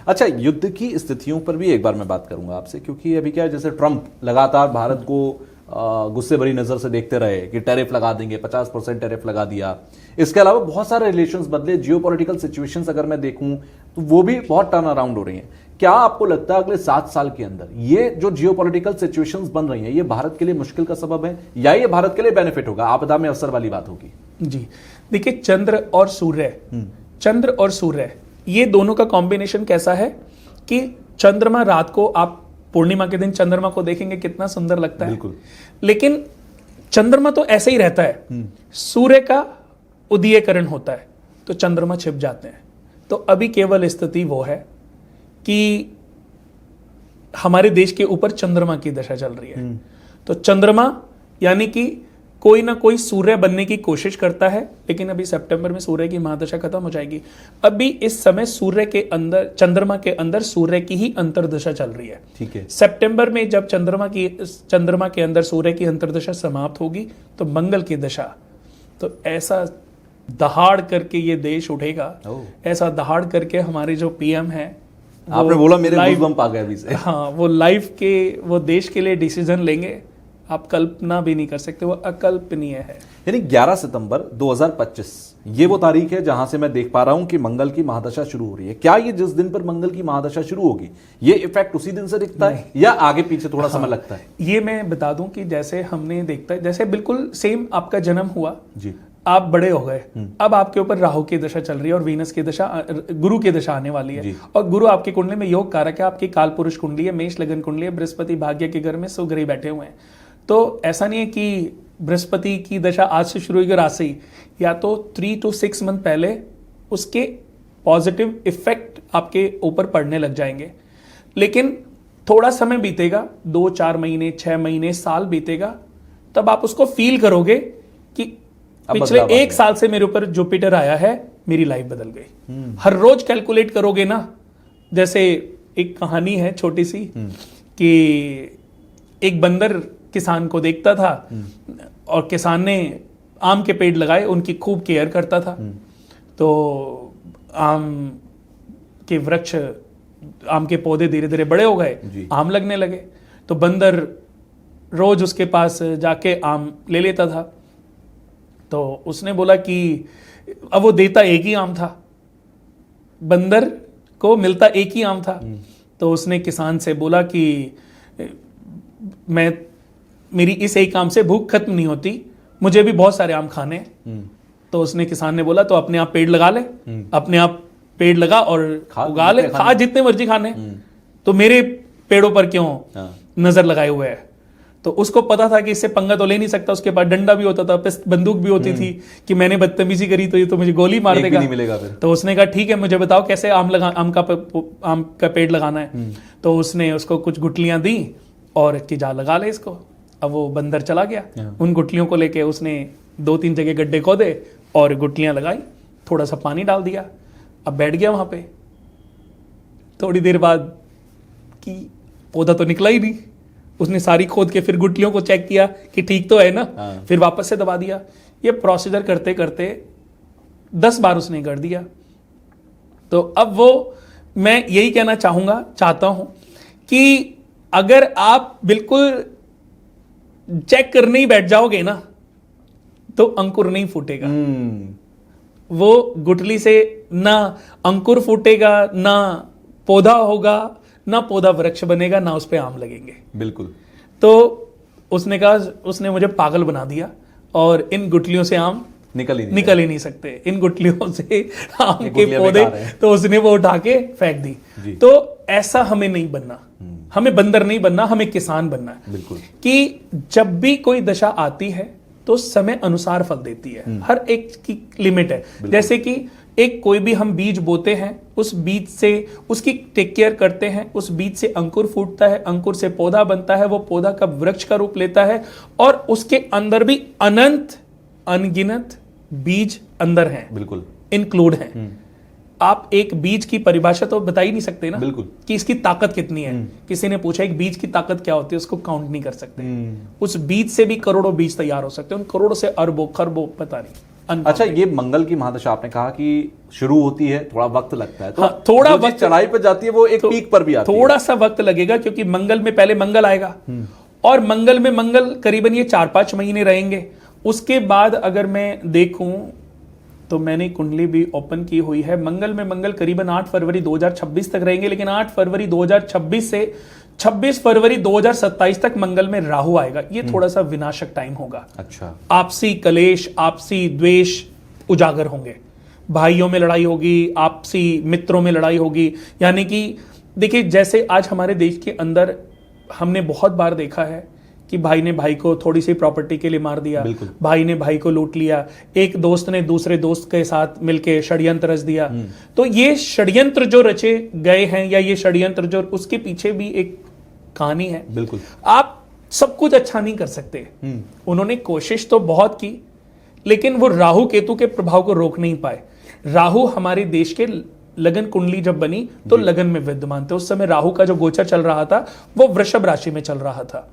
अच्छा, युद्ध की स्थितियों पर भी एक बार मैं बात करूंगा आपसे, क्योंकि अभी क्या है, जैसे ट्रंप लगातार भारत को गुस्से भरी नजर से देखते रहे कि टैरिफ लगा देंगे, 50% टैरिफ लगा दिया। इसके अलावा बहुत सारे रिलेशंस बदले, जियोपॉलिटिकल सिचुएशंस अगर मैं देखूं तो वो भी बहुत टर्न अराउंड हो रही हैं। क्या आपको लगता है अगले 7 साल के अंदर ये जो जियोपॉलिटिकल सिचुएशंस बन रही हैं, ये भारत के लिए मुश्किल का सबब है या ये भारत के लिए बेनिफिट होगा, आपदा में अवसर वाली बात होगी? जी देखिए, चंद्र और सूर्य ये दोनों का कॉम्बिनेशन कैसा है कि चंद्रमा रात को, आप पूर्णिमा के दिन चंद्रमा को देखेंगे कितना सुंदर लगता है, बिल्कुल। लेकिन चंद्रमा तो ऐसे ही रहता है, सूर्य का उदयकरण होता है तो चंद्रमा छिप जाते हैं। तो अभी केवल स्थिति वो है कि हमारे देश के ऊपर चंद्रमा की दशा चल रही है। तो चंद्रमा यानी कि कोई ना कोई सूर्य बनने की कोशिश करता है, लेकिन अभी सितंबर में सूर्य की महादशा खत्म हो जाएगी। अभी इस समय सूर्य के अंदर, चंद्रमा के अंदर सूर्य की ही अंतर्दशा चल रही है। ठीक है। सितंबर में जब चंद्रमा के अंदर सूर्य की अंतर्दशा समाप्त होगी तो मंगल की दशा, तो ऐसा दहाड़ करके ये देश उठेगा, ऐसा दहाड़ करके हमारे जो पीएम है, आपने बोला मेरे गूज़बम्प आ गए अभी से। हाँ, वो लाइफ के, वो देश के लिए डिसीजन लेंगे, आप कल्पना भी नहीं कर सकते, वो अकल्पनीय है। यानी 11 सितंबर 2025 ये वो तारीख है जहां से मैं देख पा रहा हूं कि मंगल की महादशा शुरू हो रही है। क्या ये जिस दिन पर मंगल की महादशा शुरू होगी ये इफेक्ट उसी दिन से दिखता है या आगे पीछे थोड़ा समय लगता है? ये मैं बता दूं कि जैसे हमने देखता है, जैसे बिल्कुल सेम आपका जन्म हुआ जी, आप बड़े हो गए, अब आपके ऊपर राहु की दशा चल रही है और वीनस की दशा, गुरु की दशा आने वाली है, और गुरु आपकी कुंडली में योग कारक है, आपकी काल पुरुष कुंडली है, मेष लगन कुंडली है, बृहस्पति भाग्य के घर में सुग्रही बैठे हुए हैं। तो ऐसा नहीं है कि बृहस्पति की दशा आज से शुरू हुई और आज से ही, या तो 3 to 6 मंथ पहले उसके पॉजिटिव इफेक्ट आपके ऊपर पड़ने लग जाएंगे, लेकिन थोड़ा समय बीतेगा, 2-4 महीने, 6 महीने, साल बीतेगा, तब आप उसको फील करोगे कि पिछले 1 साल से मेरे ऊपर जुपिटर आया है, मेरी लाइफ बदल गई। हर रोज कैलकुलेट करोगे ना, जैसे एक कहानी है छोटी सी कि एक बंदर किसान को देखता था और किसान ने आम के पेड़ लगाए, उनकी खूब केयर करता था। तो आम के वृक्ष, आम के पौधे धीरे धीरे बड़े हो गए, आम लगने लगे। तो बंदर रोज उसके पास जाके आम ले लेता था। तो उसने बोला कि अब वो देता एक ही आम था, बंदर को मिलता एक ही आम था। तो उसने किसान से बोला कि मेरी इस एक आम से भूख खत्म नहीं होती, मुझे भी बहुत सारे आम खाने। तो उसने, किसान ने बोला तो अपने आप पेड़ लगा ले, अपने आप पेड़ लगा और उगा ले, खा जितने मर्जी खाने, तो मेरे पेड़ों पर क्यों नजर लगाए हुए है। तो उसको पता था कि इससे पंगा तो ले नहीं सकता, उसके पास डंडा भी होता था, बंदूक भी होती थी कि मैंने बदतमीजी करी तो ये तो मुझे गोली मार देगा, नहीं मिलेगा फिर। तो उसने कहा ठीक है, मुझे बताओ कैसे आम का पेड़ लगाना है। तो उसने उसको कुछ गुठलियां दी और कि जा लगा ले इसको। अब वो बंदर चला गया, उन गुठलियों को लेके उसने 2-3 जगह गड्ढे खोदे और गुठलियां लगाई, थोड़ा सा पानी डाल दिया, अब बैठ गया वहां पे। थोड़ी देर बाद कि पौधा तो निकला ही नहीं, उसने सारी खोद के फिर गुठलियों को चेक किया कि ठीक तो है ना, फिर वापस से दबा दिया। ये प्रोसीजर करते करते 10 बार उसने कर दिया। तो अब वो, मैं यही कहना चाहता हूं कि अगर आप बिल्कुल चेक करने ही बैठ जाओगे ना तो अंकुर नहीं फूटेगा। वो गुठली से ना अंकुर फूटेगा, ना पौधा होगा, ना पौधा वृक्ष बनेगा, ना उस पे आम लगेंगे। बिल्कुल। तो उसने कहा, उसने मुझे पागल बना दिया और इन गुठलियों से आम निकल ही नहीं सकते, इन गुठलियों से आम के पौधे, तो उसने वो उठा के फेंक दी। तो ऐसा हमें नहीं बनना, हमें बंदर नहीं बनना, हमें किसान बनना है। बिल्कुल। कि जब भी कोई दशा आती है तो समय अनुसार फल देती है, हर एक की लिमिट है। जैसे कि एक कोई भी हम बीज बोते हैं, उस बीज से उसकी टेक केयर करते हैं, उस बीज से अंकुर फूटता है, अंकुर से पौधा बनता है, वो पौधा कब वृक्ष का रूप लेता है, और उसके अंदर भी अनगिनत बीज अंदर हैं, बिल्कुल इंक्लूड हैं। आप एक बीज की परिभाषा तो बता ही नहीं सकते ना, बिल्कुल, कि इसकी ताकत कितनी है। किसी ने पूछा एक बीज की ताकत क्या होती है, उसको काउंट नहीं कर सकते। उस बीज से भी करोड़ों बीज तैयार हो सकते हैं, उन करोड़ों से अरबों खरबों, पता नहीं। अच्छा, ये मंगल की महादशा आपने कहा कि शुरू होती है, थोड़ा वक्त लगता है, तो हाँ, थोड़ा वक्त चढ़ाई पर जाती है वो एक पीक पर भी आती है। थोड़ा सा वक्त लगेगा, क्योंकि मंगल में पहले मंगल आएगा और मंगल में मंगल करीबन ये 4-5 महीने रहेंगे। उसके बाद अगर मैं देखूं तो मैंने कुंडली भी ओपन की हुई है, मंगल में मंगल करीबन 8 फरवरी 2026 तक रहेंगे, लेकिन 8 फरवरी 2026 से 26 फरवरी 2027 तक मंगल में राहु आएगा। ये थोड़ा सा विनाशक टाइम होगा। अच्छा, आपसी कलेश, आपसी द्वेष उजागर होंगे, भाइयों में लड़ाई होगी, आपसी मित्रों में लड़ाई होगी। यानी कि देखिए, जैसे आज हमारे देश के अंदर हमने बहुत बार देखा है कि भाई ने भाई को थोड़ी सी प्रॉपर्टी के लिए मार दिया, भाई ने भाई को लूट लिया, एक दोस्त ने दूसरे दोस्त के साथ मिलकर षड्यंत्र रच दिया। तो ये षड्यंत्र जो रचे गए हैं, या ये षड्यंत्र जो, उसके पीछे भी एक कहानी है। बिल्कुल, आप सब कुछ अच्छा नहीं कर सकते। उन्होंने कोशिश तो बहुत की, लेकिन वो राहु केतु के प्रभाव को रोक नहीं पाए। राहु हमारे देश के लगन कुंडली जब बनी तो लगन में विद्यमान थे। उस समय राहु का जो गोचर चल रहा था वो वृषभ राशि में चल रहा था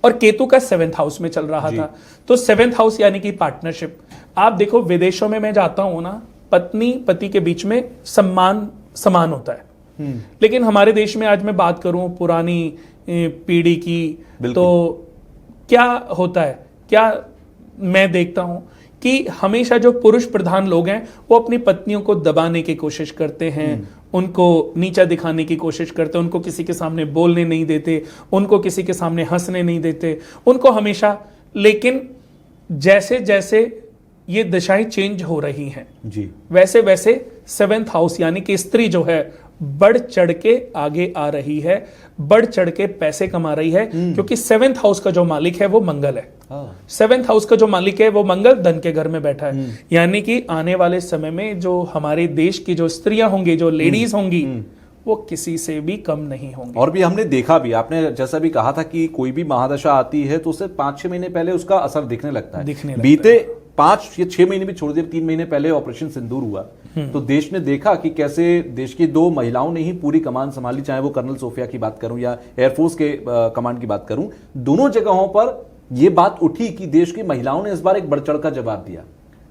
और केतु का 7th हाउस में चल रहा था। तो 7th हाउस यानी कि पार्टनरशिप। आप देखो, विदेशों में मैं जाता हूं ना, पत्नी पति के बीच में सम्मान समान होता है, लेकिन हमारे देश में आज मैं बात करूं पुरानी पीढ़ी की, तो क्या होता है, क्या मैं देखता हूं कि हमेशा जो पुरुष प्रधान लोग हैं वो अपनी पत्नियों को दबाने की कोशिश करते हैं, उनको नीचा दिखाने की कोशिश करते हैं, उनको किसी के सामने बोलने नहीं देते, उनको किसी के सामने हंसने नहीं देते, उनको हमेशा। लेकिन जैसे जैसे ये दशाएं चेंज हो रही हैं जी, वैसे वैसे 7th हाउस यानी कि स्त्री जो है बढ़ चढ़ के आगे आ रही है, बढ़ चढ़ के पैसे कमा रही है, क्योंकि 7th हाउस का जो मालिक है वो मंगल है। 7th हाउस का जो मालिक है वो मंगल धन के घर में बैठा है। यानी कि आने वाले समय में जो हमारे देश की जो स्त्रियां होंगी, जो लेडीज होंगी, वो किसी से भी कम नहीं होंगी। और भी हमने देखा भी, आपने जैसा भी कहा था कि कोई भी महादशा आती है तो उसे 5-6 महीने पहले उसका असर दिखने लगता है। बीते 5 या 6 महीने भी छोड़ दिए, 3 महीने पहले ऑपरेशन सिंदूर हुआ तो देश ने देखा कि कैसे देश की 2 महिलाओं ने ही पूरी कमान संभाली, चाहे वो कर्नल सोफिया की बात करूं या एयरफोर्स के कमांड की बात करूं। दोनों जगहों पर यह बात उठी कि देश की महिलाओं ने इस बार एक बढ़ चढ़ का जवाब दिया।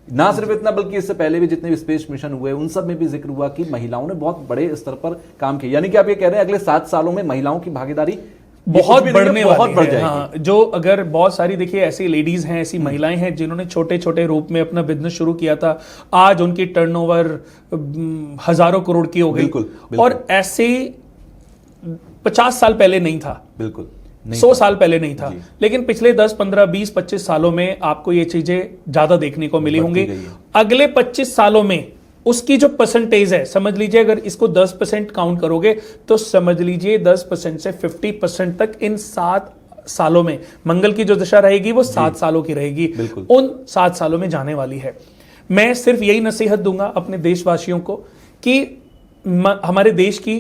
ना सिर्फ इतना, बल्कि इससे पहले भी जितने भी स्पेस मिशन हुए उन सब में भी जिक्र हुआ कि महिलाओं ने बहुत बड़े स्तर पर काम किया। यानी कि आप ये कह रहे हैं अगले 7 सालों में महिलाओं की भागीदारी बहुत बढ़ने बहुत बढ़ जाएगी। हाँ, जो अगर बहुत सारी देखिए ऐसी लेडीज हैं, ऐसी महिलाएं हैं जिन्होंने छोटे छोटे रूप में अपना बिजनेस शुरू किया था, आज उनकी टर्नओवर हजारों करोड़ की हो गई। बिल्कुल। और ऐसे 50 साल पहले नहीं था, बिल्कुल 100 साल पहले नहीं था, लेकिन पिछले 10, 15, 20, 25 सालों में आपको ये चीजें ज्यादा देखने को मिली होंगी। अगले 25 सालों में उसकी जो परसेंटेज है, समझ लीजिए अगर इसको 10% काउंट करोगे तो समझ लीजिए 10% से 50% तक इन 7 सालों में, मंगल की जो दशा रहेगी वो 7 सालों की रहेगी, उन 7 सालों में जाने वाली है। मैं सिर्फ यही नसीहत दूंगा अपने देशवासियों को कि हमारे देश की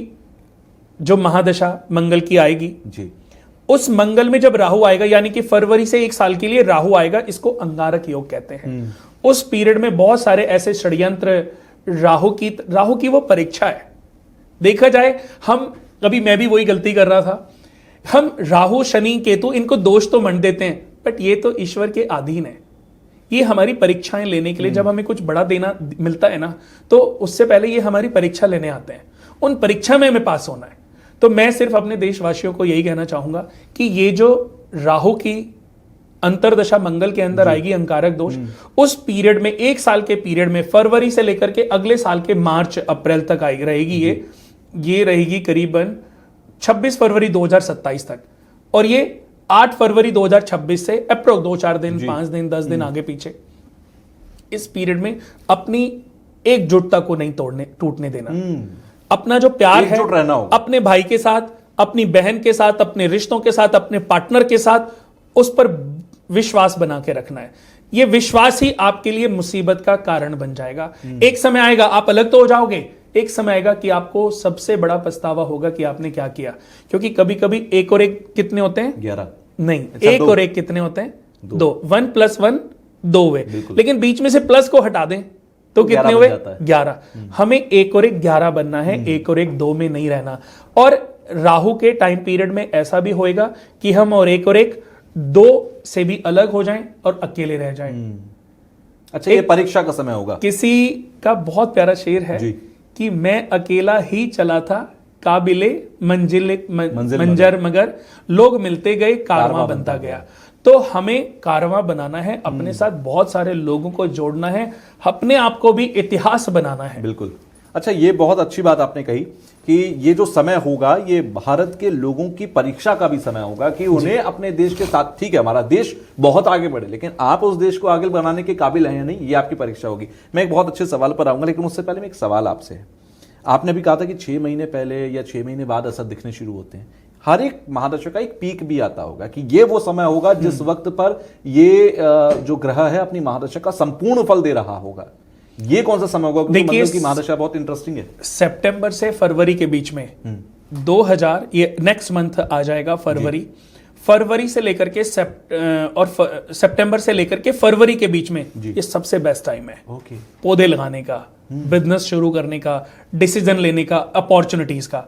जो महादशा मंगल की आएगी जी, उस मंगल में जब राहु आएगा, यानी कि फरवरी से 1 साल के लिए राहु आएगा, इसको अंगारक योग कहते हैं। उस पीरियड में बहुत सारे ऐसे षड्यंत्र, राहु की वो परीक्षा है। देखा जाए, हम कभी, मैं भी वही गलती कर रहा था, हम राहु शनि केतु इनको दोष तो मंड देते हैं, बट ये तो ईश्वर के अधीन है। ये हमारी परीक्षाएं लेने के लिए, जब हमें कुछ बड़ा देना मिलता है ना, तो उससे पहले ये हमारी परीक्षा लेने आते हैं। उन परीक्षा में हमें पास होना है। तो मैं सिर्फ अपने देशवासियों को यही कहना चाहूंगा कि ये जो राहु की अंतरदशा मंगल के अंदर आएगी, अंगारक दोष, उस पीरियड में, 1 साल के पीरियड में, फरवरी से लेकर के अगले साल के मार्च अप्रैल तक आएगी, रहेगी ये रहेगी करीबन 26 फरवरी 2027 तक, और ये 8 फरवरी 2026 से अप्रोक्स 2-4 दिन, 5 दिन, 10 दिन आगे पीछे, इस पीरियड में अपनी एकजुटता को नहीं टूटने देना। अपना जो प्यार है अपने भाई के साथ, अपनी बहन के साथ, अपने रिश्तों के साथ, अपने पार्टनर के साथ, उस पर विश्वास बना के रखना है। यह विश्वास ही आपके लिए मुसीबत का कारण बन जाएगा। एक समय आएगा आप अलग तो हो जाओगे, एक समय आएगा कि आपको सबसे बड़ा पछतावा होगा कि आपने क्या किया। क्योंकि कभी कभी 1 और 1 कितने होते हैं? 11 नहीं, 1 और 1 कितने होते हैं? 2। 1 + 1 2 हुए, लेकिन बीच में से प्लस को हटा दें तो कितने हुए? 11। हमें 1 और 1 11 बनना है, 1 और 1 2 में नहीं रहना। और राहु के टाइम पीरियड में ऐसा भी होएगा कि हम और 1 और 1 2 से भी अलग हो जाएं और अकेले रह जाएं। अच्छा, ये परीक्षा का समय होगा। किसी का बहुत प्यारा शेर है जी। कि मैं अकेला ही चला था काबिले मंजर मगर लोग मिलते गए कारवां बनता गया। तो हमें कारवां बनाना है, अपने साथ बहुत सारे लोगों को जोड़ना है, अपने आप को भी इतिहास बनाना है। बिल्कुल। अच्छा, ये बहुत अच्छी बात आपने कही कि ये जो समय होगा ये भारत के लोगों की परीक्षा का भी समय होगा कि उन्हें अपने देश के साथ, ठीक है हमारा देश बहुत आगे बढ़े लेकिन आप उस देश को आगे बढ़ाने के काबिल हैं या नहीं, ये आपकी परीक्षा होगी। मैं एक बहुत अच्छे सवाल पर आऊंगा लेकिन उससे पहले मैं एक सवाल आपसे है। आपने भी कहा था कि 6 महीने पहले या 6 महीने बाद असर दिखने शुरू होते हैं। हर एक महादशा का एक पीक भी आता होगा कि ये वो समय होगा जिस वक्त पर ये जो ग्रह है अपनी महादशा का संपूर्ण फल दे रहा होगा। ये कौन सा समय होगा? देखिए, मतलब की महादशा बहुत इंटरेस्टिंग है। सितंबर से फरवरी के बीच में 2000, ये नेक्स्ट मंथ आ जाएगा फरवरी से लेकर के सितंबर से लेकर के फरवरी के बीच में ये सबसे बेस्ट टाइम है। ओके। पौधे लगाने का, बिजनेस शुरू करने का, डिसीजन लेने का, अपॉर्चुनिटीज का।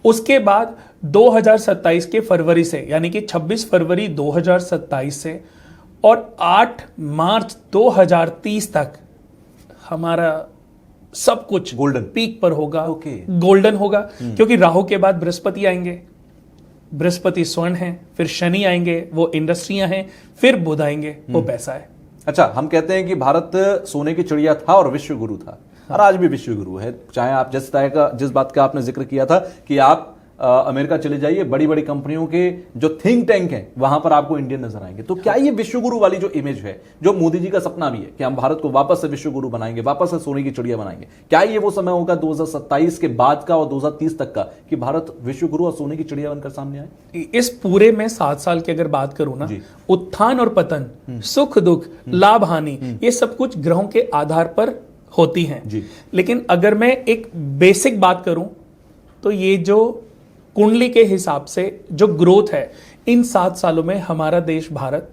उसके बाद 2027 के फरवरी से, यानी कि 26 फरवरी 2027 से और 8 मार्च 2030 तक हमारा सब कुछ गोल्डन पीक पर होगा। ओके। गोल्डन होगा क्योंकि राहु के बाद बृहस्पति आएंगे, बृहस्पति स्वर्ण है, फिर शनि आएंगे, वो इंडस्ट्रियां हैं, फिर बुध आएंगे, वो पैसा है। अच्छा, हम कहते हैं कि भारत सोने की चिड़िया था और विश्व गुरु था और आज भी विश्व गुरु है। चाहे आप जिस बात का आपने जिक्र किया था कि आप अमेरिका चले जाइए, बड़ी बड़ी कंपनियों के जो थिंक टैंक हैं वहां पर आपको इंडियन नजर आएंगे। तो क्या ये विश्व गुरु वाली जो इमेज है, जो मोदी जी का सपना भी है कि हम भारत को वापस से विश्व गुरु बनाएंगे, वापस से सोने की चिड़िया बनाएंगे, क्या ये वो समय होगा 2027 के बाद का और 2030 तक का कि भारत विश्व गुरु और सोने की चिड़िया बनकर सामने आए? इस पूरे में 7 साल की अगर बात करूं ना, उत्थान और पतन, सुख दुख, लाभ हानि, ये सब कुछ ग्रहों के आधार पर होती हैं। लेकिन अगर मैं एक बेसिक बात करूं तो ये जो कुंडली के हिसाब से जो ग्रोथ है इन 7 सालों में हमारा देश भारत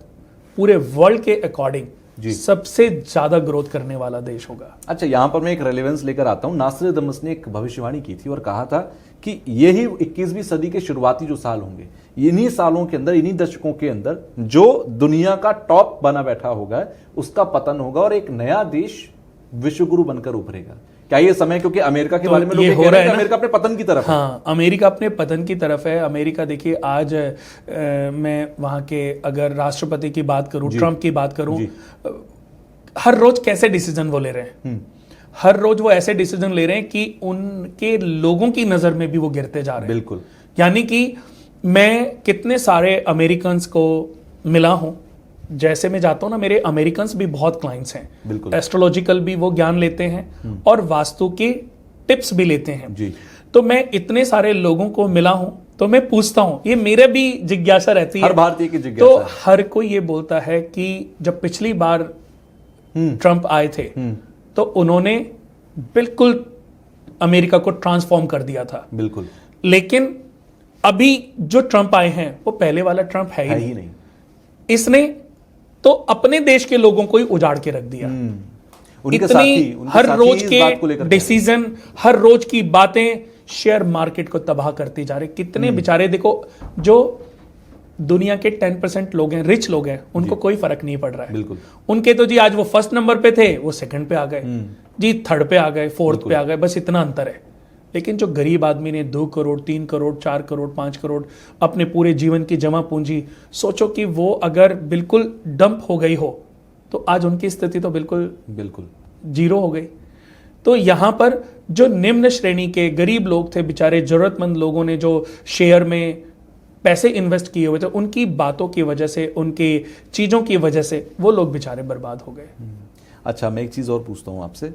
पूरे वर्ल्ड के अकॉर्डिंग सबसे ज्यादा ग्रोथ करने वाला देश होगा। अच्छा, यहां पर मैं एक रेलेवेंस लेकर आता हूं। नास्ट्रेडमस ने एक भविष्यवाणी की थी और कहा था कि यही 21वीं सदी के शुरुआती जो साल होंगे, इन्हीं सालों के अंदर, इन्हीं दशकों के अंदर जो दुनिया का टॉप बना बैठा होगा उसका पतन होगा और एक नया देश विश्वगुरु बनकर उभरेगा। क्या ये समय, क्योंकि अमेरिका के बारे में लोग कह रहे हैं कि अमेरिका अपने पतन की तरफ है। हाँ, अमेरिका अपने पतन की तरफ है। अमेरिका देखिए आज मैं वहां के अगर राष्ट्रपति की बात करूं, ट्रंप की बात करूं, हर रोज कैसे डिसीजन वो ले रहे हैं, हर रोज वो ऐसे डिसीजन ले रहे हैं कि उनके लोगों की नजर में भी वो गिरते जा रहे हैं। बिल्कुल। यानी कि मैं कितने सारे अमेरिकन्स को मिला हूं, जैसे मैं जाता हूं ना, मेरे अमेरिकन्स भी बहुत क्लाइंट्स हैं। एस्ट्रोलॉजिकल भी वो ज्ञान लेते हैं और वास्तु की टिप्स भी लेते हैं जी। तो मैं इतने सारे लोगों को मिला हूं तो मैं पूछता हूं, ये मेरे भी जिज्ञासा रहती है, हर भारतीय की जिज्ञासा तो है। हर कोई ये बोलता है कि जब पिछली बार ट्रंप आए थे तो उन्होंने बिल्कुल अमेरिका को ट्रांसफॉर्म कर दिया था। बिल्कुल। लेकिन अभी जो ट्रंप आए हैं वो पहले वाला ट्रंप है ही नहीं। इसने तो अपने देश के लोगों को ही उजाड़ के रख दिया। इतनी हर रोज के डिसीजन, हर रोज की बातें शेयर मार्केट को तबाह करती जा रही। कितने बेचारे, देखो जो दुनिया के 10% लोग हैं, रिच लोग हैं, उनको कोई फर्क नहीं पड़ रहा है। बिल्कुल। उनके तो जी आज वो फर्स्ट नंबर पे थे, वो सेकंड पे आ गए, जी थर्ड पे आ गए, फोर्थ पे आ गए, बस इतना अंतर है। लेकिन जो गरीब आदमी ने 2 करोड़, 3 करोड़, 4 करोड़, 5 करोड़ अपने पूरे जीवन की जमा पूंजी, सोचो कि वो अगर बिल्कुल डंप हो गई हो तो आज उनकी स्थिति तो बिल्कुल जीरो हो गई। तो यहां पर जो निम्न श्रेणी के गरीब लोग थे, बेचारे जरूरतमंद लोगों ने जो शेयर में पैसे इन्वेस्ट किए हुए थे, उनकी बातों की वजह से, उनकी चीजों की वजह से वो लोग बेचारे बर्बाद हो गए। अच्छा, मैं एक चीज और पूछता हूं आपसे।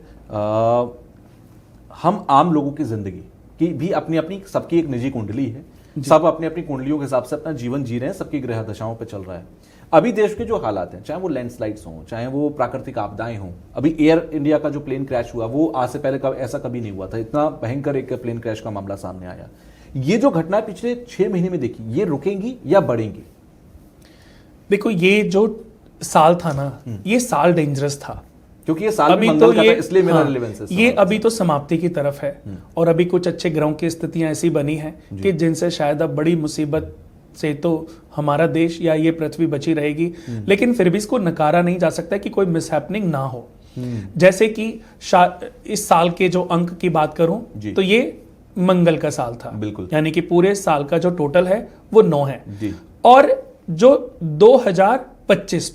हम आम लोगों की जिंदगी की भी अपनी अपनी, सबकी एक निजी कुंडली है, सब अपनी अपनी कुंडलियों के हिसाब से अपना जीवन जी रहे हैं, सबकी ग्रह दशाओं पे चल रहा है। अभी देश के जो हालात हैं, चाहे वो लैंडस्लाइड्स हों, चाहे वो प्राकृतिक आपदाएं हों, अभी एयर इंडिया का जो प्लेन क्रैश हुआ वो आज से पहले ऐसा कभी नहीं हुआ था, इतना भयंकर एक प्लेन क्रैश का मामला सामने आया। ये जो घटना पिछले 6 महीने में देखी, ये रुकेंगी या बढ़ेंगी? देखो, ये जो साल था ना, ये साल डेंजरस था क्योंकि ये साल अभी मंगल का था, इसलिए मेरा रिलेवेंस है। ये अभी तो समाप्ति की तरफ है और अभी कुछ अच्छे ग्रहों की स्थितियां ऐसी बनी हैं कि जिनसे शायद अब बड़ी मुसीबत से तो हमारा देश या ये पृथ्वी बची रहेगी। लेकिन फिर भी इसको नकारा नहीं जा सकता कि कोई मिसहैपनिंग ना हो। जैसे कि इस साल के जो अंक की बात करूं तो ये मंगल का साल था, बिल्कुल, यानी कि पूरे साल का जो टोटल है वो 9 है जी। और जो 2025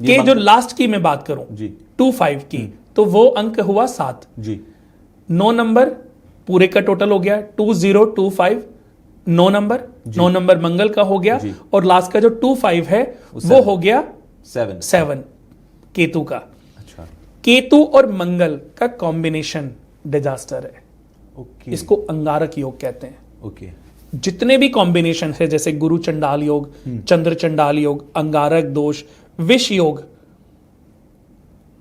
के जो लास्ट की मैं बात करूं जी 25 की, तो वो अंक हुआ 7 जी। 9 नंबर पूरे का टोटल हो गया 2025, 9 नंबर मंगल का हो गया और लास्ट का जो 25 है वो हो गया 7 केतु का। अच्छा। केतु और मंगल का कॉम्बिनेशन डिजास्टर है। ओके। इसको अंगारक योग कहते हैं। ओके। जितने भी कॉम्बिनेशन है जैसे गुरु चंडाल योग, चंद्र चंडाल योग, अंगारक दोष, विष योग,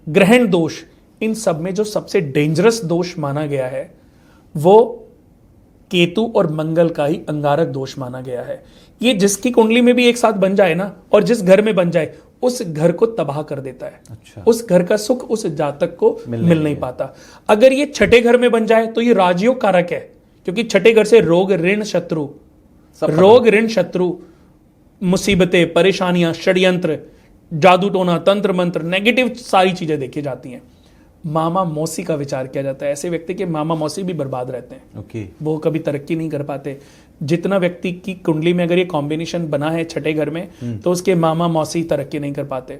ग्रहण दोष, इन सब में जो सबसे डेंजरस दोष माना गया है वो केतु और मंगल का ही अंगारक दोष माना गया है। ये जिसकी कुंडली में भी एक साथ बन जाए ना और जिस घर में बन जाए उस घर को तबाह कर देता है। अच्छा। उस घर का सुख उस जातक को मिल नहीं पाता। अगर ये छठे घर में बन जाए तो ये राजयोग कारक है, क्योंकि छठे घर से रोग ऋण शत्रु, मुसीबतें, परेशानियां, षड्यंत्र, जादू टोना, तंत्र मंत्र, नेगेटिव सारी चीजें देखी जाती हैं। मामा मौसी का विचार किया जाता है। ऐसे व्यक्ति के मामा मौसी भी बर्बाद रहते हैं। ओके। वो कभी तरक्की नहीं कर पाते। जितना व्यक्ति की कुंडली में अगर ये कॉम्बिनेशन बना है छठे घर में तो उसके मामा मौसी तरक्की नहीं कर पाते।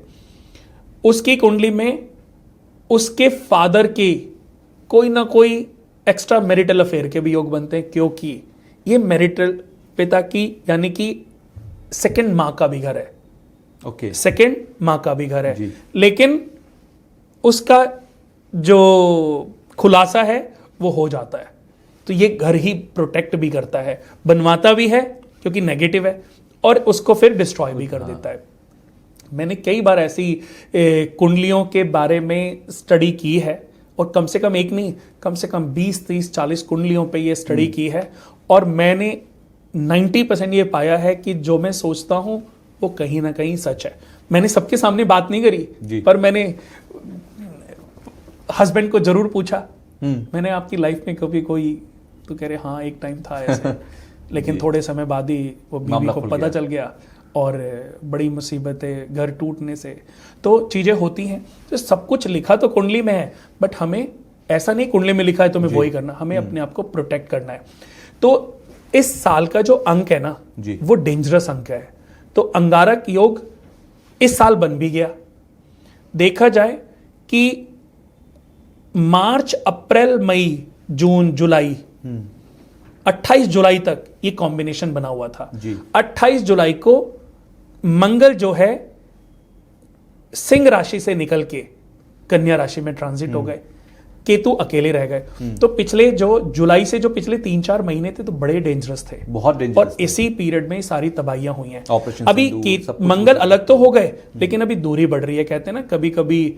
उसकी कुंडली में उसके फादर के कोई ना कोई एक्स्ट्रा मैरिटल अफेयर के भी योग बनते हैं, क्योंकि ये मैरिटल पिता की यानी कि सेकंड मां का भी घर है। ओके। सेकंड मां का भी घर है, लेकिन उसका जो खुलासा है वो हो जाता है। तो ये घर ही प्रोटेक्ट भी करता है, बनवाता भी है क्योंकि नेगेटिव है, और उसको फिर डिस्ट्रॉय भी कर देता है। मैंने कई बार ऐसी कुंडलियों के बारे में स्टडी की है, और कम से कम एक नहीं, कम से कम 20, 30, 40 कुंडलियों पे ये स्टडी की है, और मैंने 90% ये पाया है कि जो मैं सोचता हूं वो कहीं ना कहीं सच है। मैंने सबके सामने बात नहीं करी, पर मैंने हस्बैंड को जरूर पूछा, मैंने आपकी लाइफ में कभी कोई, तो कह रहे हाँ एक टाइम था ऐसे लेकिन थोड़े समय बाद ही वो बीवी को पता चल गया और बड़ी मुसीबतें, घर टूटने से, तो चीजें होती हैं। तो सब कुछ लिखा तो कुंडली में है, बट हमें ऐसा नहीं कुंडली में लिखा है तो हमें वही करना, हमें अपने आप को प्रोटेक्ट करना है। तो इस साल का जो अंक है ना वो डेंजरस अंक है। तो अंगारक योग इस साल बन भी गया। देखा जाए कि मार्च, अप्रैल, मई, जून, जुलाई, 28 जुलाई तक ये कॉम्बिनेशन बना हुआ था। 28 जुलाई को मंगल जो है सिंह राशि से निकल के कन्या राशि में ट्रांजिट हो गए, केतु अकेले रह गए। तो पिछले जो जुलाई से जो पिछले 3-4 महीने थे तो बड़े डेंजरस थे, बहुत डेंजरस, और इसी पीरियड में सारी तबाहियां हुई हैं। अभी मंगल अलग तो हो गए, लेकिन अभी दूरी बढ़ रही है। कहते हैं ना कभी कभी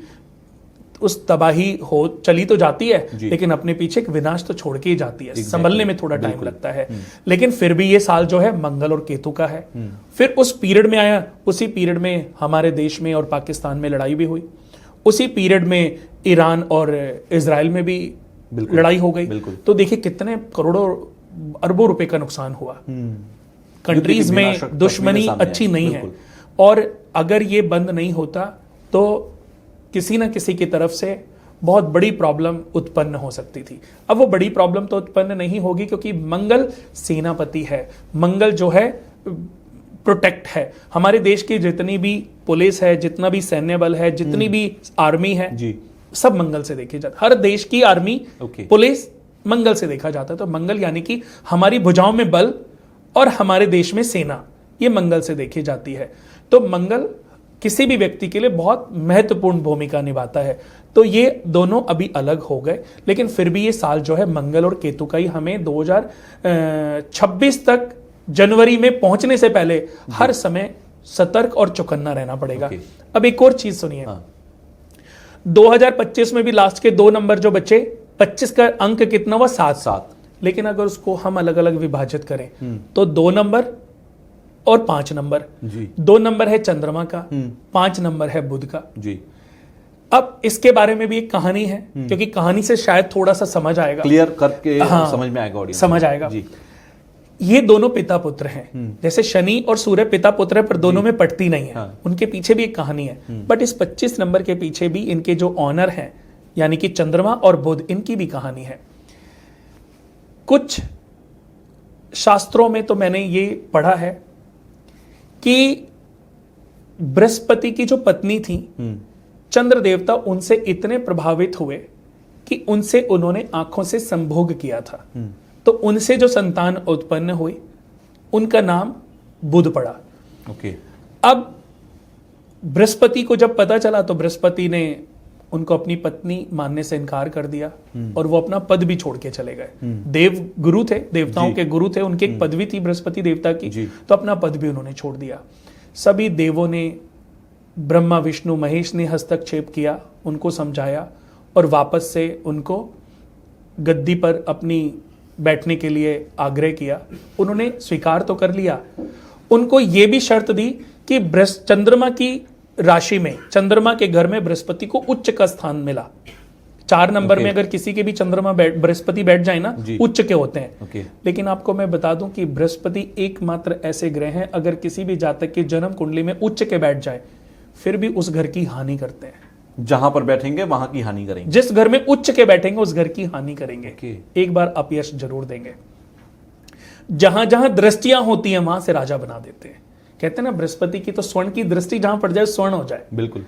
उस तबाही हो चली तो जाती है, लेकिन अपने पीछे एक विनाश तो छोड़ के ही जाती है। संभलने में थोड़ा टाइम लगता है, लेकिन फिर भी ये साल जो है मंगल और केतु का है। फिर उस पीरियड में आया, उसी पीरियड में हमारे देश में और पाकिस्तान में लड़ाई भी हुई, उसी पीरियड में ईरान और इजराइल में भी लड़ाई हो गई। तो देखिए कितने करोड़ों अरबों रुपए का नुकसान हुआ। कंट्रीज में दुश्मनी अच्छी नहीं है, और अगर ये बंद नहीं होता तो किसी न किसी की तरफ से बहुत बड़ी प्रॉब्लम उत्पन्न हो सकती थी। अब वो बड़ी प्रॉब्लम तो उत्पन्न नहीं होगी, क्योंकि मंगल सेनापति है, मंगल जो है प्रोटेक्ट है। हमारे देश की जितनी भी पुलिस है, जितना भी सैन्य बल है, जितनी भी आर्मी है, सब मंगल से देखे जाते। हर देश की आर्मी, पुलिस मंगल से देखा जाता है। तो मंगल यानी कि हमारी भुजाओं में बल और हमारे देश में सेना, ये मंगल से देखी जाती है। तो मंगल किसी भी व्यक्ति के लिए बहुत महत्वपूर्ण भूमिका निभाता है। तो ये दोनों अभी अलग हो गए, लेकिन फिर भी ये साल जो है मंगल और केतु का ही हमें 2026 तक जनवरी में पहुंचने से पहले हर समय सतर्क और चौकन्ना रहना पड़ेगा। अब एक और चीज सुनिए, 2025 में भी लास्ट के 2 नंबर जो बचे, 25 का अंक कितना हुआ? 7। लेकिन अगर उसको हम अलग अलग विभाजित करें तो 2 नंबर और 5 नंबर, 2 नंबर है चंद्रमा का, 5 नंबर है बुध का। अब इसके बारे में भी एक कहानी है, क्योंकि कहानी से शायद थोड़ा सा समझ आएगा, क्लियर करके समझ में आएगा, समझ आएगा। ये दोनों पिता पुत्र हैं। जैसे शनि और सूर्य पिता पुत्र है, पर दोनों में पटती नहीं है। हाँ। उनके पीछे भी एक कहानी है। बट इस 25 नंबर के पीछे भी इनके जो ऑनर हैं, यानी कि चंद्रमा और बुध, इनकी भी कहानी है। कुछ शास्त्रों में तो मैंने ये पढ़ा है कि बृहस्पति की जो पत्नी थी, चंद्र देवता उनसे इतने प्रभावित हुए कि उनसे उन्होंने आंखों से संभोग किया था। तो उनसे जो संतान उत्पन्न हुई, उनका नाम बुध पड़ा। ओके। अब बृहस्पति को जब पता चला तो बृहस्पति ने उनको अपनी पत्नी मानने से इनकार कर दिया और वो अपना पद भी छोड़ के चले गए। देव गुरु थे, देवताओं के गुरु थे, उनकी एक पदवी थी बृहस्पति देवता की, तो अपना पद भी उन्होंने छोड़ दिया। सभी देवों ने, ब्रह्मा विष्णु महेश ने हस्तक्षेप किया, उनको समझाया और वापस से उनको गद्दी पर अपनी बैठने के लिए आग्रह किया। उन्होंने स्वीकार तो कर लिया। उनको यह भी शर्त दी कि चंद्रमा की राशि में, चंद्रमा के घर में बृहस्पति को उच्च का स्थान मिला। 4 नंबर में अगर किसी के भी चंद्रमा बृहस्पति बैठ जाए ना, उच्च के होते हैं। लेकिन आपको मैं बता दूं कि बृहस्पति एकमात्र ऐसे ग्रह हैं, अगर किसी भी जातक की जन्म कुंडली में उच्च के बैठ जाए फिर भी उस घर की हानि करते हैं। जहां पर बैठेंगे वहां की हानि करेंगे। जिस घर में उच्च के बैठेंगे उस घर की हानि करेंगे। एक बार अपयश जरूर देंगे। जहां जहां दृष्टियां होती हैं वहां से राजा बना देते हैं। कहते हैं ना, बृहस्पति की तो स्वर्ण की दृष्टि जहां पड़ जाए स्वर्ण हो जाए। बिल्कुल।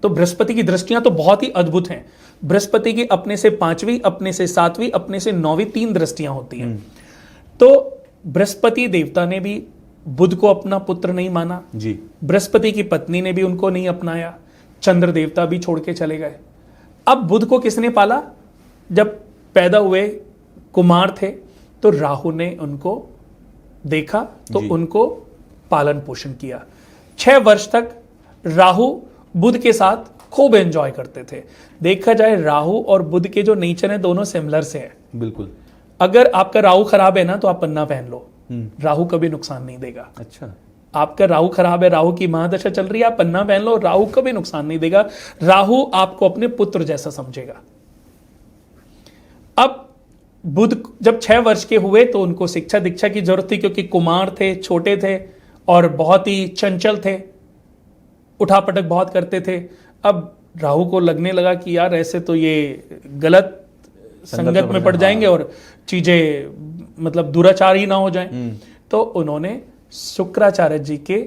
तो बृहस्पति की दृष्टियां तो बहुत ही अद्भुत हैं। बृहस्पति की अपने से 5वीं, अपने से 7वीं, अपने से 9वीं 3 दृष्टियां होती हैं। तो बृहस्पति देवता ने भी बुध को अपना पुत्र नहीं माना जी। बृहस्पति की पत्नी ने भी उनको नहीं अपनाया, चंद्र देवता भी छोड़ के चले गए। अब बुध को किसने पाला? जब पैदा हुए कुमार थे तो राहु ने उनको देखा तो उनको पालन पोषण किया। 6 वर्ष तक राहु बुध के साथ खूब एंजॉय करते थे। देखा जाए राहु और बुध के जो नेचर है दोनों सिमिलर से हैं। बिल्कुल। अगर आपका राहु खराब है ना तो आप पन्ना पहन लो, राहु कभी नुकसान नहीं देगा। अच्छा। आपका राहु खराब है, राहु की महादशा चल रही है, आप पन्ना पहन लो, राहु कभी नुकसान नहीं देगा। राहु आपको अपने पुत्र जैसा समझेगा। अब बुध जब 6 वर्ष के हुए तो उनको शिक्षा दीक्षा की जरूरत थी, क्योंकि कुमार थे, छोटे थे और बहुत ही चंचल थे, उठापटक बहुत करते थे। अब राहु को लगने लगा कि यार ऐसे तो ये गलत संगत में पड़ जाएंगे और चीजें मतलब दुराचार ही ना हो जाएं। तो उन्होंने शुक्राचार्य जी के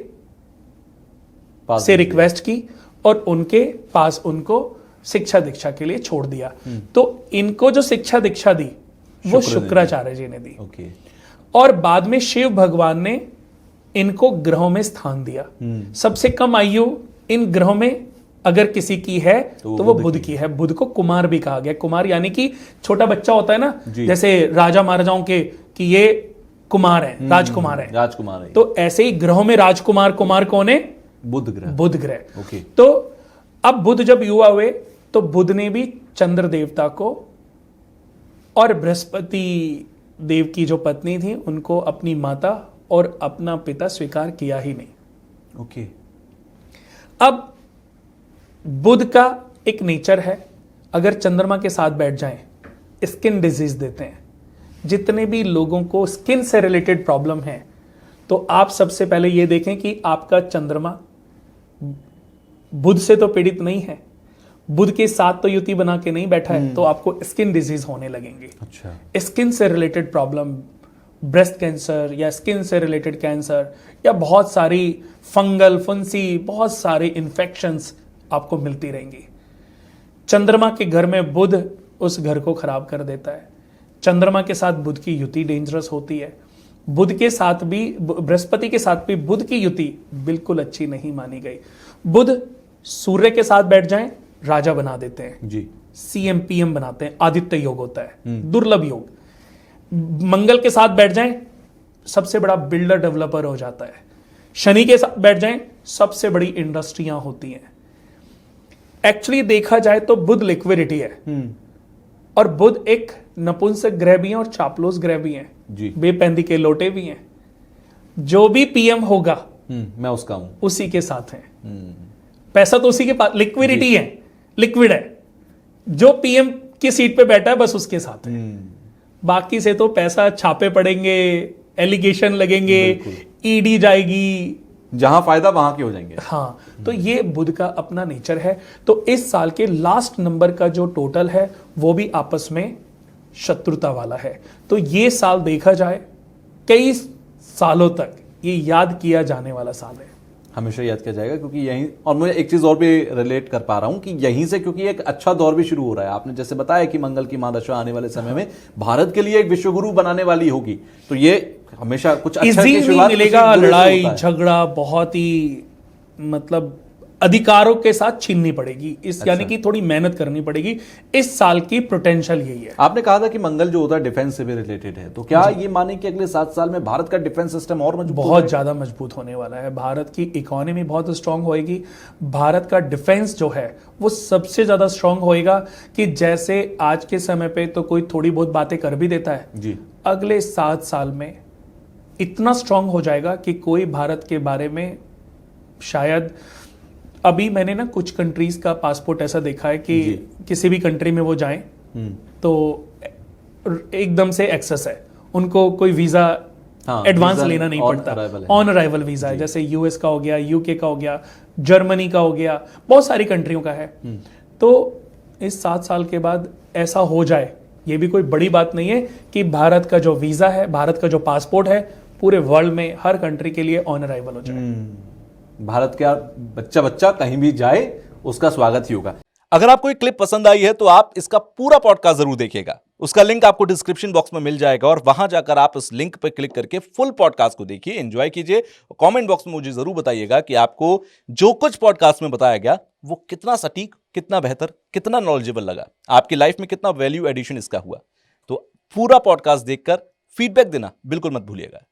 से रिक्वेस्ट की और उनके पास उनको शिक्षा दीक्षा के लिए छोड़ दिया। तो इनको जो शिक्षा दीक्षा दी वो शुक्राचार्य जी ने दी। और बाद में शिव भगवान ने इनको ग्रहों में स्थान दिया। सबसे कम आयु इन ग्रहों में अगर किसी की है तो वो बुध की है। बुध को कुमार भी कहा गया। कुमार यानी कि छोटा बच्चा होता है ना, जैसे राजा महाराजाओं के कि ये कुमार है, राजकुमार है, राजकुमार है। तो ऐसे ही ग्रहों में राजकुमार कुमार कौन है? बुध ग्रह। बुध ग्रह। तो अब बुध जब युवा हुए तो बुध ने भी चंद्र देवता को और बृहस्पति देव की जो पत्नी थी उनको अपनी माता और अपना पिता स्वीकार किया ही नहीं। ओके। अब बुध का एक नेचर है, अगर चंद्रमा के साथ बैठ जाएं स्किन डिजीज देते हैं। जितने भी लोगों को स्किन से रिलेटेड प्रॉब्लम है तो आप सबसे पहले ये देखें कि आपका चंद्रमा बुध से तो पीड़ित नहीं है, बुध के साथ तो युति बना के नहीं बैठा है, तो आपको स्किन डिजीज होने लगेंगे। अच्छा। स्किन से रिलेटेड प्रॉब्लम, ब्रेस्ट कैंसर या स्किन से रिलेटेड कैंसर या बहुत सारी फंगल फुंसी, बहुत सारे इन्फेक्शंस आपको मिलती रहेंगी। चंद्रमा के घर में बुध उस घर को खराब कर देता है। चंद्रमा के साथ बुध की युति डेंजरस होती है। बुध के साथ भी, बृहस्पति के साथ भी बुध की युति बिल्कुल अच्छी नहीं मानी गई। बुध सूर्य के साथ बैठ जाएं राजा बना देते हैं जी। सीएम पीएम बनाते हैं, आदित्य योग होता है, दुर्लभ योग। मंगल के साथ बैठ जाएं सबसे बड़ा बिल्डर डेवलपर हो जाता है। शनि के साथ बैठ जाएं सबसे बड़ी इंडस्ट्रियां होती हैं। एक्चुअली देखा जाए तो बुध लिक्विडिटी है और बुध एक नपुंसक ग्रह भी है और चापलूस ग्रह भी है, बेपैंदी के लोटे भी हैं। जो भी पीएम होगा मैं उसका हूं, उसी के साथ है। पैसा तो उसी के पास, लिक्विडिटी है, लिक्विड है। जो पीएम की सीट पे बैठा है बस उसके साथ है। बाकी से तो पैसा छापे पड़ेंगे, एलिगेशन लगेंगे, ईडी जाएगी, जहां फायदा वहां के हो जाएंगे। हाँ, तो ये बुध का अपना नेचर है। तो इस साल के लास्ट नंबर का जो टोटल है वो भी आपस में शत्रुता वाला है। तो ये साल देखा जाए कई सालों तक ये याद किया जाने वाला साल है, हमेशा याद किया जाएगा, क्योंकि यहीं, और मैं एक चीज और भी रिलेट कर पा रहा हूं कि यहीं से, क्योंकि एक अच्छा दौर भी शुरू हो रहा है। आपने जैसे बताया कि मंगल की महादशा आने वाले समय में भारत के लिए एक विश्वगुरु बनाने वाली होगी, तो ये हमेशा कुछ अच्छा की इजी शुरुआत मिलेगा, किसी गुरु से लड़ाई होता है। झगड़ा बहुत ही मतलब अधिकारों के साथ छीननी पड़ेगी इस, यानी कि थोड़ी मेहनत करनी पड़ेगी। इस साल की पोटेंशियल यही है। आपने कहा था कि मंगल जो होता है डिफेंस से भी रिलेटेड है, तो क्या ये माने कि अगले 7 साल में भारत का डिफेंस सिस्टम और मजबूत बहुत ज्यादा मजबूत होने वाला है। भारत की इकोनॉमी बहुत स्ट्रांग होएगी, भारत का डिफेंस जो है वो सबसे ज्यादा स्ट्रांग होएगा। कि जैसे आज के समय पे तो कोई थोड़ी बहुत बातें कर भी देता है, जी, अगले 7 साल में इतना स्ट्रांग हो जाएगा कि कोई भारत के बारे में शायद, अभी मैंने ना कुछ कंट्रीज का पासपोर्ट ऐसा देखा है कि किसी भी कंट्री में वो जाएं तो एकदम से एक्सेस है, उनको कोई वीजा एडवांस लेना नहीं पड़ता, ऑन अराइवल वीजा है। जैसे यूएस का हो गया, यूके का हो गया, जर्मनी का हो गया, बहुत सारी कंट्रियों का है। तो इस 7 साल के बाद ऐसा हो जाए, ये भी कोई बड़ी बात नहीं है कि भारत का जो वीजा है, भारत का जो पासपोर्ट है, पूरे वर्ल्ड में हर कंट्री के लिए ऑन अराइवल हो जाए। भारत का बच्चा कहीं भी जाए उसका स्वागत ही होगा। अगर आपको ये क्लिप पसंद आई है तो आप इसका पूरा पॉडकास्ट जरूर देखिएगा। उसका लिंक आपको डिस्क्रिप्शन बॉक्स में मिल जाएगा और वहां जाकर आप इस लिंक पर क्लिक करके फुल पॉडकास्ट को देखिए, एंजॉय कीजिए। कमेंट बॉक्स में मुझे जरूर बताइएगा कि आपको जो कुछ पॉडकास्ट में बताया गया वो कितना सटीक, कितना बेहतर, कितना नॉलेजेबल लगा, आपकी लाइफ में कितना वैल्यू एडिशन इसका हुआ। तो पूरा पॉडकास्ट देखकर फीडबैक देना बिल्कुल मत भूलिएगा।